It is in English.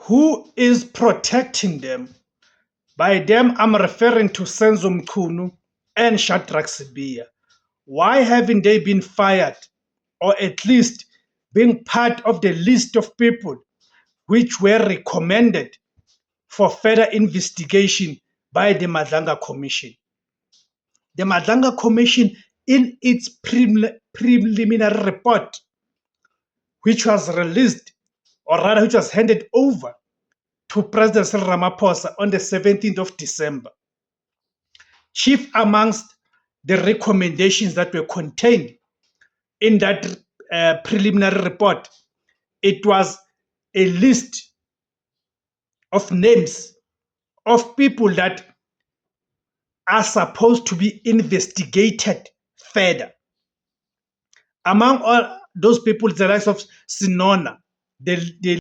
Who is protecting them? By them, I'm referring to Senzo Mchunu and Shadrack Sibiya. Why haven't they been fired, or at least being part of the list of people which were recommended for further investigation by the Madlanga Commission? The Madlanga Commission, in its preliminary report, which was released, or rather which was handed over to President Cyril Ramaphosa on the 17th of December, chief amongst the recommendations that were contained in that preliminary report, it was a list of names of people that are supposed to be investigated further. Among all those people, the likes of Sinona, the